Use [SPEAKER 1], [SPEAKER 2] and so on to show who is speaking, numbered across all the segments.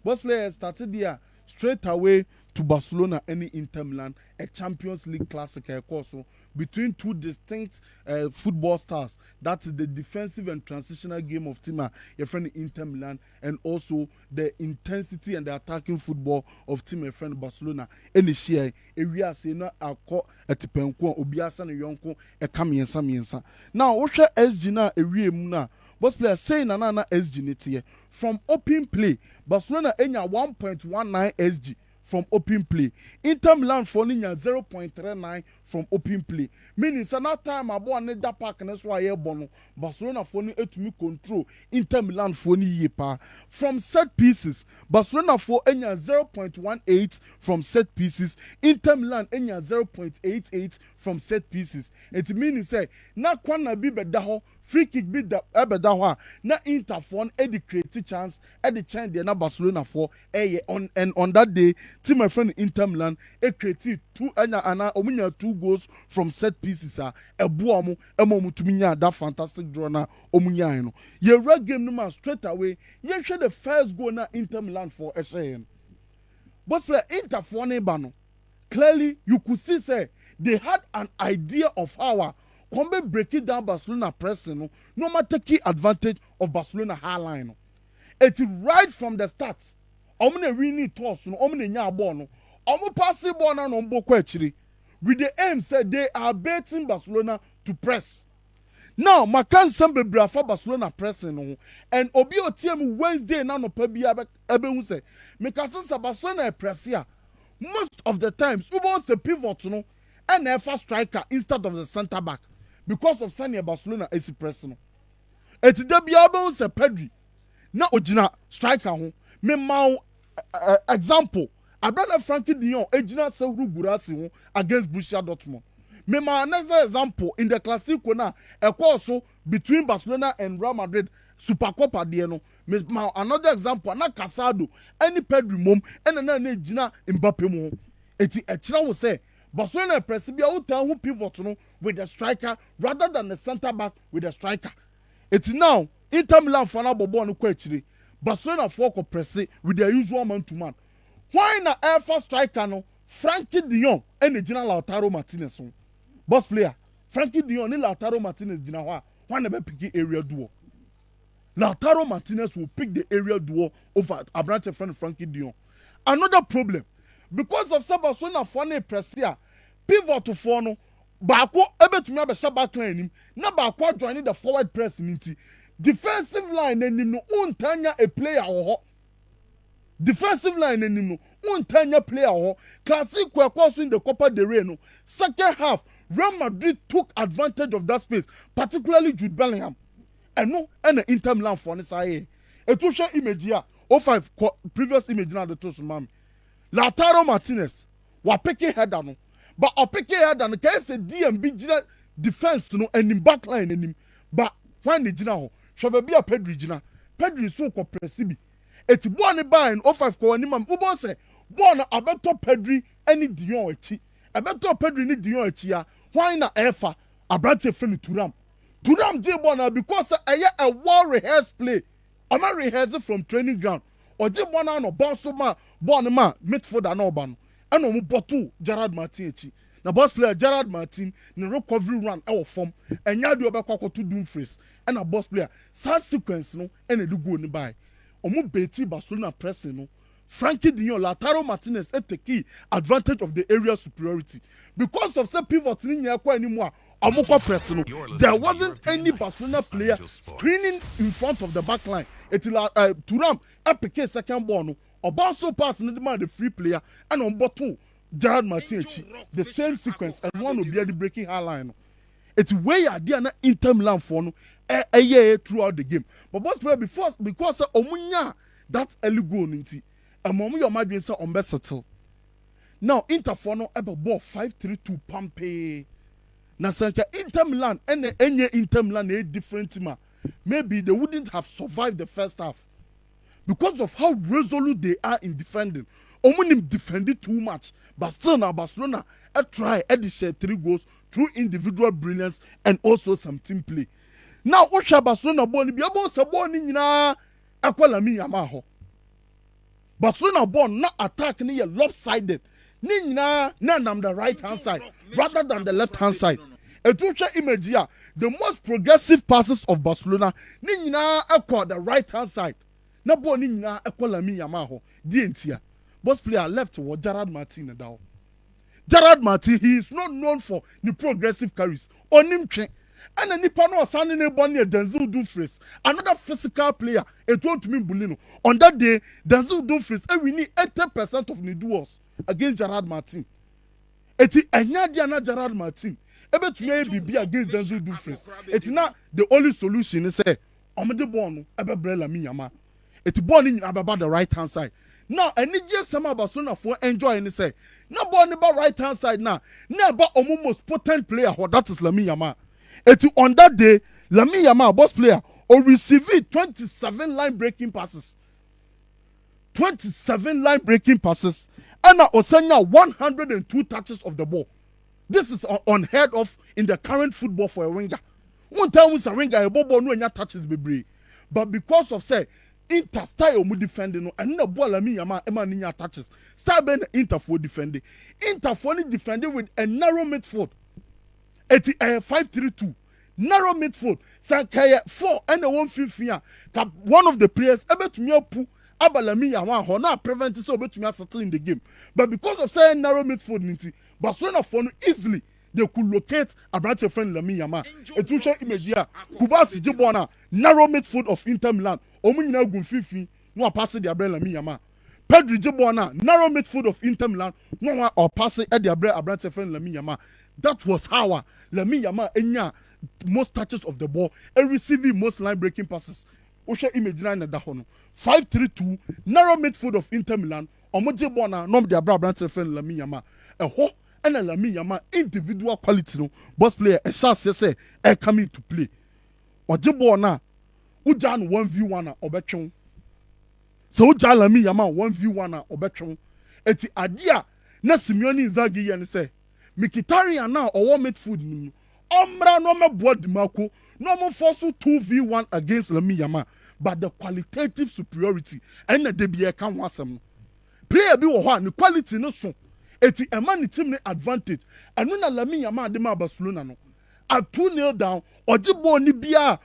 [SPEAKER 1] Both players started there straight away to Barcelona and Inter Milan, a Champions League classic course between two distinct football stars. That's the defensive and transitional game of team your friend Inter Milan, and also the intensity and the attacking football of team your friend Barcelona. Any share area say na akọ etipenko obiasa ne yonko e kamiensa. Now what SG na area mu na both players say na SG netie from open play Barcelona enya 1.19 SG from open play. Inter Milan for 0.39 from open play. Meaning so now time abo ne da park na so aye bono. Barcelona for etumi control. Inter Milan for ye pa. From set pieces, Barcelona for 0.18 from set pieces. Inter Milan 0.88 from set pieces. It means say na kwana bi beda ho free kick bi da ebeda ho na Inter for create chance at the chance de na Barcelona for on that day team my friend Inter Milan create two goals from set pieces ebuamu emomu tuminya that fantastic draw na omunya no ye red game no man straight away ye share the first goal na Inter Milan for SN but player Inter for no clearly you could see say they had an idea of how come break it down Barcelona pressing no matter key advantage of Barcelona high line it right from the start omne really toss no omne nya ball no omo pass ball na no mboko achiri with the aim said they are baiting Barcelona to press. Now makan sembe brafa Barcelona pressing no and obi otiem Wednesday na no pa bia ebe hu say because Barcelona press here most of the times ubo se pivot no and a first striker instead of the center back because of Sanya Barcelona is pressing no et de bia ebe hu se Pedri na ogina striker ho me ma example Abrana Frankie de Jong ejina Seuru Gurasi ho against Borussia Dortmund. Me ma another example in the Clasico na also between Barcelona and Real Madrid Supercopa de no. Me ma another example na Casado any Pedri mom and na ejina Mbappe mo. Eti echira wo say Barcelona press bia wo tan ho pivot no with the striker rather than the center back with the striker. Eti now Inter Milan for na bobo no kwa achire. Barcelona for ko press with their usual man to man. Why na air first striker no Frankie de Jong and the general Lautaro Martinez on boss player Frankie de Jong and Lautaro Martinez gina why never pick area duo Lautaro Martinez will pick the area duo over Abrante friend Frankie de Jong. Another problem because of Barcelona for na press here pivot to for no baako ebetumi abesha back line nim na baako join the forward press nti defensive line enim no untanya a player ho defensive line enim no untanya player ho classic kwakwaso in the Copa del Rey no second half Real Madrid took advantage of that space particularly Jude Bellingham and Inter Milan for ne say eto hwe image ya 05 previous image na the toast mam Lautaro Martinez wa pick header no but o pick header no can say DMB gina defense no enim back line enim but when ne gina ho hwe ba bia Pedri gina Pedri so ko press bi eti ball ne buy no 05 ko ani mam ubo say ball na abeto Pedri any Dion echi abeto Pedri ni Dion echi ya why na efa Abrante friend Turam je ball na because a well rehearsed play o ma rehearse from training ground o je ball na no bounce ma ball ma midfielder na oba no and o mu bottle Gerard Martin echi na boss player Gerard Martin ni recovery run e wo form enya de obekwa to Dumfries and a boss player sad sequence no and e do go ni buy omu beti Barcelona pressing no Frankie de Jong Lautaro Martinez take advantage of the area superiority because of some pivot ni nya kwa anymore omukwa pressing no there wasn't any Barcelona player screening in front of the back line etila Turam apeke second ball no obanso pass no demand the free player and on bottle Gerard Martin the same sequence and one will be the breaking high line no it's way idea na Inter Milan for no throughout the game but boss player because omunya that early goal nti amom your madwen say on best settle now Inter for no ebe ball 5-3-2 pampe na sanka Inter Milan enye Inter Milan a different team maybe they wouldn't have survived the first half because of how resolute they are in defending omunim defended too much but still now Barcelona try share 3 goals through individual brilliance and also some team play. Now, Osha Barcelona ball ni biabo sa ball ni nyina akwala mi yama ho. Barcelona born not attack ni lopsided. Ni nyina na nam the right hand side rather than the left hand side. Etuche image here, the most progressive passes of Barcelona ni nyina ekwa the right hand side. Na ball ni nyina ekwa Lamine Yamal ho. Di entia. Boss player left was Gerard Martin now. Gerard Martin, he is not known for the progressive carries. Onim twen. And the Nippon was standing in Bonnie Denzel Dumfries, another physical player. It won't mean Bulino. On that day, Denzel Dumfries, we need 80% of the duels against Gerard Martin. It's a Gerard Martin. Ebe to maybe be against Denzel Dumfries. It's not the only solution. It's a Omede Bono, Ebe Brella Miyama. It's born in about the right hand side. Now, I need just some about Barcelona for enjoy and say, no born about right hand side now. Never most potent player, that is Lamine Yamal. Et on that day, Lamine Yamal, boss player, will receive 27 line breaking passes. 27 line breaking passes. And Osanya 102 touches of the ball. This is unheard of in the current football for a winger. One time with a winger, a ball no touches be. But because of say Inter style mu defending and no ball Lamine Yamal ema touches. Style ben Inter for defending. Inter for defending with a narrow midfield. 5-3-2 narrow midfield. Sankaya 4 and the 150. One of the players able to me pu Lamine Yamal ho na prevent so able to me settle in the game. But because of saying narrow midfield ninti, Barcelona for easily they could locate a brother friend Lamine Yamal. Etuche image here. Kubasi Jibona narrow midfield of Inter Milan. Omunyina gunfifi no pass the Abraham Lamine Yamal. Pedri Jibona narrow midfield of Inter Milan no or pass at the Abraham friend Lamine Yamal. That was how Lamine Yamal enya most touches of the ball and receiving most line breaking passes. Osha image line na dahono 5-3-2 narrow midfield of Inter Milan. Omoje bona nom the Abraham friend Lamine Yamal. And Lamine Yamal individual quality no boss player a chance say e coming to play. Oje na ujan 1v1 obetwon. So ujan Lamine Yamal 1v1 obetwon. Eti adia na Simeone Inzaghi ye ne say Mkhitaryan now or midfield ni omra no me board mako no mo force 2v1 against Lamine Yamal, but the qualitative superiority and the be can wasem player bi wo ho an quality no so eti ema ni team ni advantage and na Lamine Yamal de ma Barcelona no at 2-0 down ojibo ni bia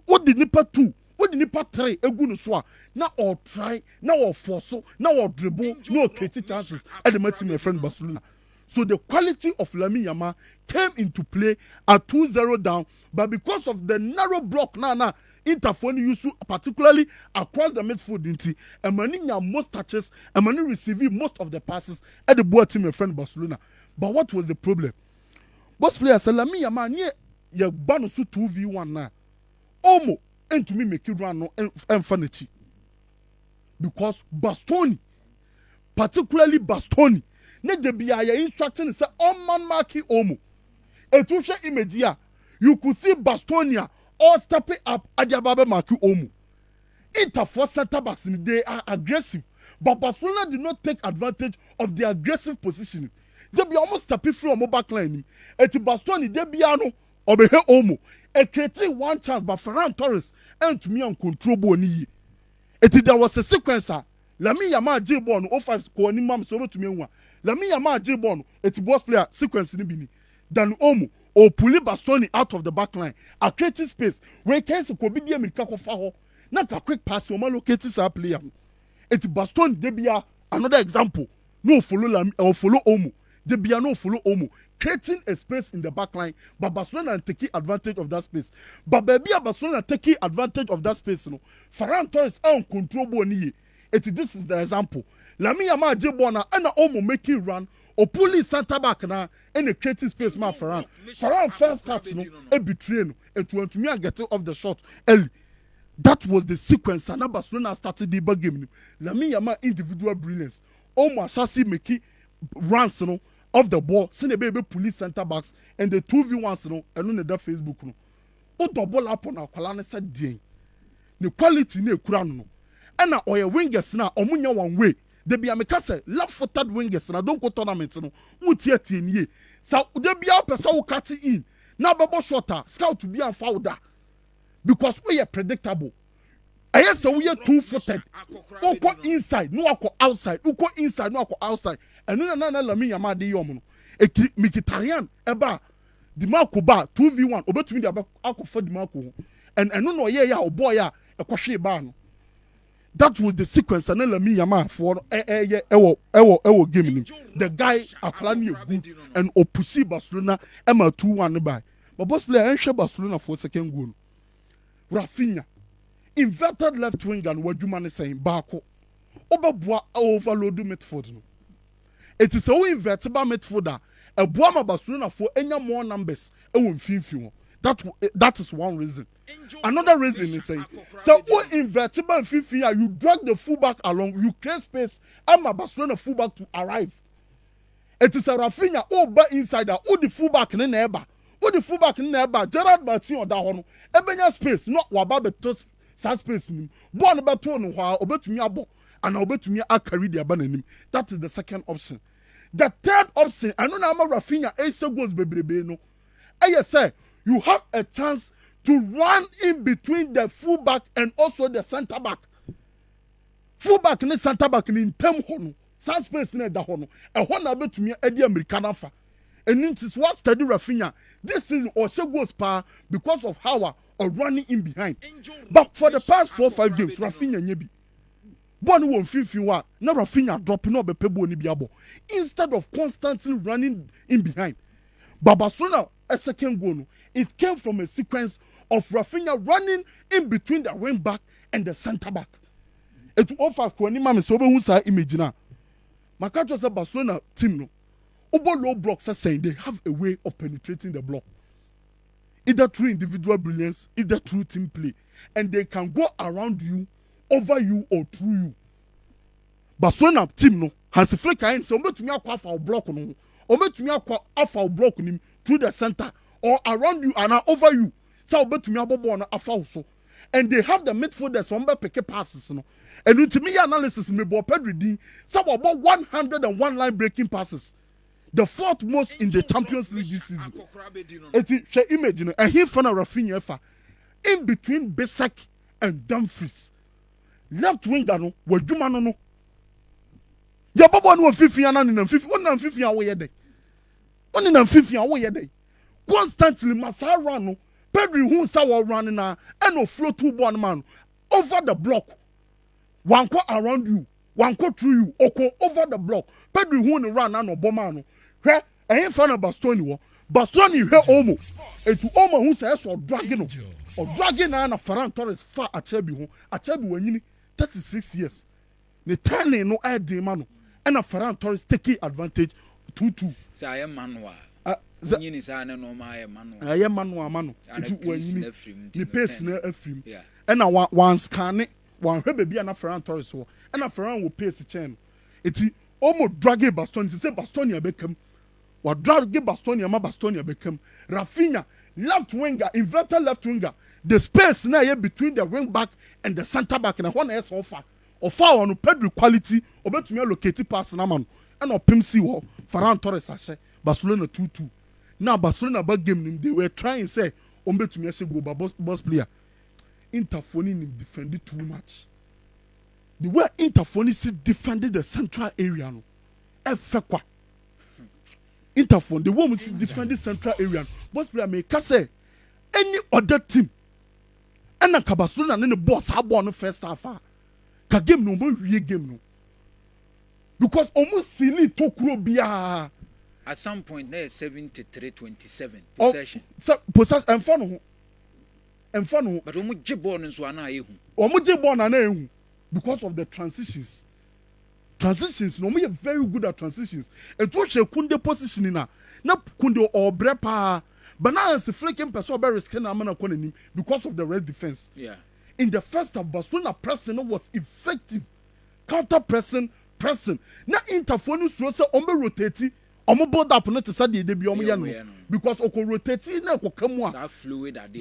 [SPEAKER 1] what the nipa 2 what the nipa 3 egu no so na or try na or force na or dribble no create chances at the team friend Barcelona. So the quality of Lamine Yamal came into play at 2-0 down, but because of the narrow block now Interphone used particularly across the midfield inti, and Maninya most touches, and Mani receiving most of the passes at the board team and friend Barcelona. But what was the problem? Both players Lamine Yamal near your banusu 2v1 now. Omo and to me make it run no and furniture. Because Bastoni, particularly Bastoni, ne de bia ya instructing say on man marki omo etushe image here you could see Bastonia all stepping up Adiababe marki omo. Inter for center backs they are aggressive, but Barcelona did not take advantage of the aggressive positioning. They be almost stepping through a back line. Eti Bastoni de biano obehe omo e creating one chance but Ferran Torres and to me on control boni. Eti there was a sequencer Lamine Yamal J-Bon 05 ko ni mam so to me one. Lamine Yamal J-Bon eti boss player sequence ni bini. Dan Omo or pulling Bastoni out of the back line. A creating space where case ko bi dia mirika ko fa ho. Na ka quick pass o ma locate sa player. Eti Bastoni de bia another example. No follow Lamine or follow Omo. De bia no follow Omo. Creating a space in the back line, but Barcelona taking advantage of that space. But baby Barcelona taking advantage of that space, no. Ferran Torres on control boni. This is the example. Lamine Yamal J-Bona and Omo making run or pulling center back now and a creating space man Ferran. Ferran first touch no a betray no and to want to me and get off the shot early. That was the sequence and Barcelona started the ball game. Lamine Yamal individual brilliance. Omo Ashasi making runs no off the ball, send a baby police center backs and the 2v1s no and on the Facebook no. O double up on our Kalane said day. The quality ne kura no. And now oya wingers na omunya one way. They be ameka say left-footed wingers na don't go tournament no. Utie tie so they be a person who cut in. Now babo shorter scout to be a founder. Because we are predictable. I yes we are two-footed. Oko inside, no ako outside. Oko inside, no ako outside. And no na Lamine Yamal de yomo. Eki Mkhitaryan eba di Marco ba 2v1 obetumi de akọ for di Marco. And no ye ya oboy ya ekwohwe ba no. That was the sequence and Lamine Yamal for ewo game. The guy aklani good and opusi Barcelona ema 2-1 by. But boss player enhwe Barcelona for second goal. Rafinha inverted left wing and Wajumane saying Bako Obabua overload midfield. No. It is so inverted midfielder. A Buama Barcelona for any more numbers. That is one reason. Another reason is saying so inverted Fifi, you drag the fullback along, you create space. I'm a Barcelona fullback to arrive. It is a Rafinha over insider, or the fullback in the neighbor. Or the fullback in the neighbor, Gerard Martin or that one. Ebenya space, not Wababe toss. Space nim born about two no while obetumi abo and obetumi carry the abanim. That is the second option. The third option, I know na Rafinha 8 goals bebrebe no. I say you have a chance to run in between the fullback and also the center back. Fullback and center back in term hono. Some space na da hono. E hono obetumi edi Americana fa. And it is what study Rafinha. This is also goes pa because of how or running in behind. But for the past 4-5 games, Rafinha nyebi. One won 51. Now Rafinha dropping up a pebble ni biabo. Instead of constantly running in behind. But Barcelona, a second goal, it came from a sequence of Rafinha running in between the wing back and the center back. It offer for any man so who say image now. Makacho say Barcelona team no. Obo low blocks are saying they have a way of penetrating the block. Either through individual brilliance, either through team play. And they can go around you, over you, or through you. Barcelona team no has a flick and so to me a block no. Or to me a block him through the center or around you and over you. So to me a so. And they have the midfielders on the pick passes no. And to me analysis me bo Pedri D so about 101 line breaking passes. The fourth most in the Champions League this season. It's the image, and he found a Rafinha in between Besak and Dumfries. Left wing, no, where Jumano no. Ya baba no 50 and 50, 150 away day. 150 away day. Constantly Masara no, Pedri who saw running and no flow to one man over the block. One quart around you, one quart through you, or over the block. Pedri who run and no bomano. Hwɛ ɛyin fa na Bastoni hwɛ Omo etu Omo hu sɛ ɛsɔ dragging no o dragging na Ferran Torres fa Achebi wanyini 36 years ne turning no ɛdi ma no ɛna Ferran Torres taking advantage 2-2
[SPEAKER 2] sɛ ayɛ manual nyini sɛ ne no ma ayɛ manual etu wanyini ne pace na afrim ɛna wan scan wan hwɛ baby na Ferran Torres wɔ ɛna Ferran wo pace chain eti Omo dragging Bastoni sɛ Bastoni abɛkam wa drag Bastonia became Rafinha left winger, inverted left winger. The space now here between the wing back and the center back and one else offer on Pedro quality or bet me locate pass na man and or Pimsi or Ferran Torres ashe Barcelona 2-2. Now Barcelona back game they were trying say ombe to me go boss player. Interphone defended too much. The way Interphone defended the central area no. Efekwa Interphone, the woman is defending central area. Boss player may say any other team. And then Barcelona and the boss have won the first half. Ka game no more game no. Because almost silly to Krobia. At some point there 73-27 possession.
[SPEAKER 1] Possession and fun.
[SPEAKER 2] But omu jibon nso ana ehu.
[SPEAKER 1] Omu jibon ana ehu because of the transitions. Transitions no me very good at transitions. And to she kunde positioning na kunde or brepa. But now as flicking person be risking na man akon because of the rest defense.
[SPEAKER 2] Yeah.
[SPEAKER 1] In the first half Barcelona pressing was effective. Counter pressing. Na Interphone so say ombe rotate. Omo build up na to say dey be omo ya no. Because oko rotate na oko kamu
[SPEAKER 2] that fluid at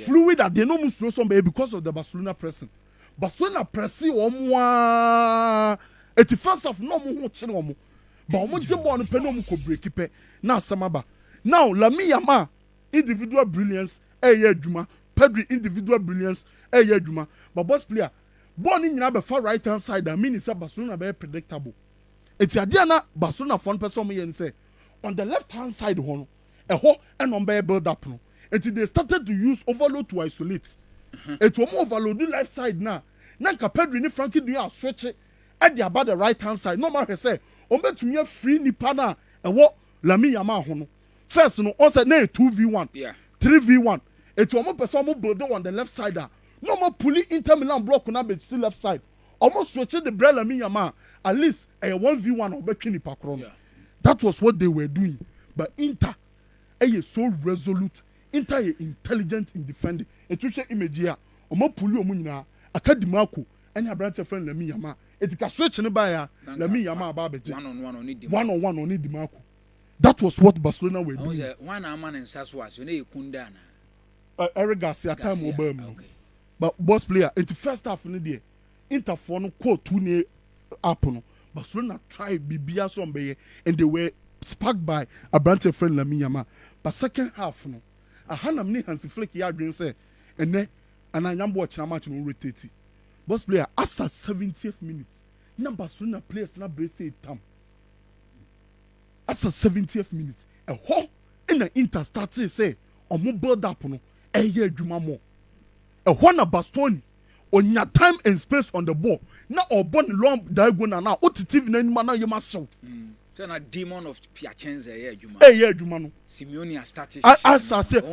[SPEAKER 1] the no musuo so because of the Barcelona pressing. Barcelona pressing omo at the first half no mo ho kire omo. Ba omo je ball no pe no mo ko break pe na asamaba. Now Lamine Yamal individual brilliance adwuma, Pedri individual brilliance adwuma. But boss player Born in Yaba right hand side, I mean, it's a Barcelona very predictable. It's a Diana Barcelona fun person and say on the left hand side, a hole and on build up. Until they started to use overload to isolate. It will more overload the left side now. Nanka Pedro ni Frankie do you switch it at the about the right hand side. No matter say, Ombe to me free Nipana and what Lami Yama Hono. First, no, also 2v1, 3v1. It will more person build on the left side. No more pulling Inter Milan block on the left side. Almost switching the bread Lami Yama at least a 1v1 or Bekini Pakron. That was what they were doing. But Inter is so resolute. Inter is intelligent in defending. A future image here. Omo puli omunina akadimako any a branch friend Lami Yama. It can switch in the buyer Lami Yama Babeji. One on one on Dimako. That was what Barcelona were doing.
[SPEAKER 2] One man in Saswas, you know, Kundana.
[SPEAKER 1] Eric Garcia time Obama. But boss player, in the first half of the day, Inter for no quote 2 near Apple. Barcelona tried Bibia Sombe and they were sparked by a branch friend Lami Yama. But second half, no. A Hanam ni Hansi Flick Yadrin say, and then and I am watching a match no rotate. Boss player, after 70th minute, number Barcelona players na brace tam. After 70th minute, a home in the Inter started say, or more build up no, a year juma more. A one a Bastoni on your time and space on the ball. Now or born long diagonal now. What TV na any man you must show.
[SPEAKER 2] So na demon of Piacenza here Juma.
[SPEAKER 1] Juma no.
[SPEAKER 2] Simeone started.
[SPEAKER 1] As I said,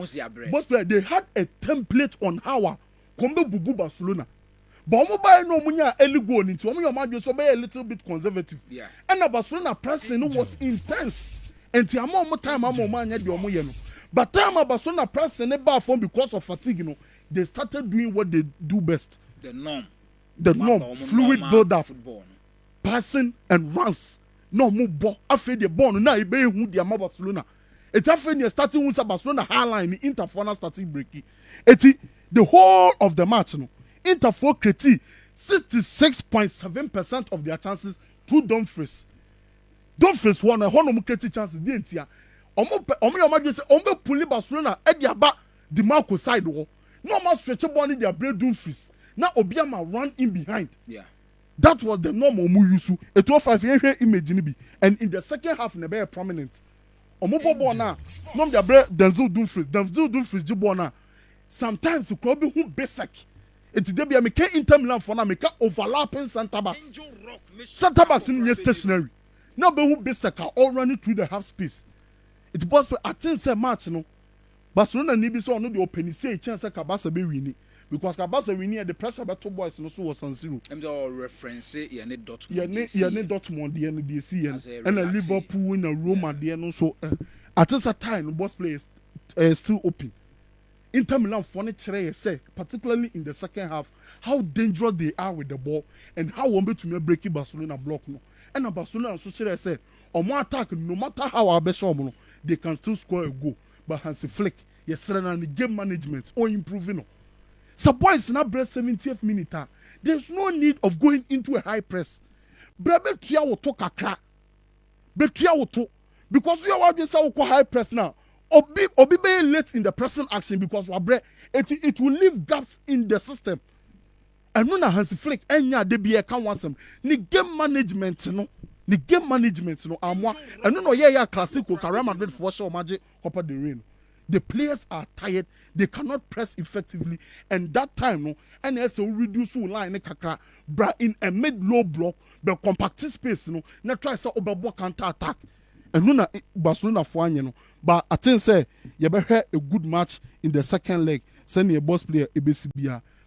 [SPEAKER 1] boss player they had a template on how Kombe Bubu Barcelona. But omo no munya early goal into omo your man so a little bit conservative.
[SPEAKER 2] Yeah.
[SPEAKER 1] And the Barcelona pressing was intense. And the amount time amo man yet the omo ye no. But time Barcelona pressing it back from because of fatigue you know. They started doing what they do best.
[SPEAKER 2] The norm,
[SPEAKER 1] fluid build up, passing and runs. No move ball. After the ball, now he be who the Barcelona. It's after the starting with Barcelona high line, Inter for starting breaking. It's the whole of the match. No, Inter for create 66.7% of their chances through Dumfries. Dumfries won a whole create chances. Didn't ya? Omo say Omo pull Barcelona at the back the Marco side wall. No more stretch ball in their brain Dumfries. Now Obiama run in behind.
[SPEAKER 2] Yeah.
[SPEAKER 1] That was the normal Muyusu. It was 5 image in and in the second half, in the very prominent. Omobo na, no their bread Denzel Dumfries Jibona. Sometimes you could be who basic. It's the be a make Inter Milan for now make overlapping center backs. Center backs in your stationary. Now be who basic are all running through the half space. It was I think say match no. Barcelona need be so no the open say chance Kabasa be winning. Because Kabasa winning the pressure by 2 boys no so was on 0.
[SPEAKER 2] I'm all reference ye ne Dortmund.
[SPEAKER 1] Ye ne Dortmund the DC and a Liverpool in a Roma the no so at this time the boss players still open. Inter Milan furniture say particularly in the second half how dangerous they are with the ball and how one to me break Barcelona block no. And Barcelona so say on one attack no matter how our they can still score a goal. But Hansi Flick yes the game management or improving no. So boys not breast 70th minute. There's no need of going into a high press. Brebe tria will talk a crack. Betria will talk because we are just high press now. Obi be late in the pressing action because it will leave gaps in the system. And no na Hansi Flick enya de be can want some. Ni game management no. Ni game management no amwa. And no yeah classical Real Madrid for sure magic Copa del Rey. The players are tired. They cannot press effectively. And that time, no, NS will reduce line in a mid-low block, but compact space, no, not try to overboard counter attack. And no, Barcelona for no. But I think say you better a good match in the second leg. Send your boss player ABCBA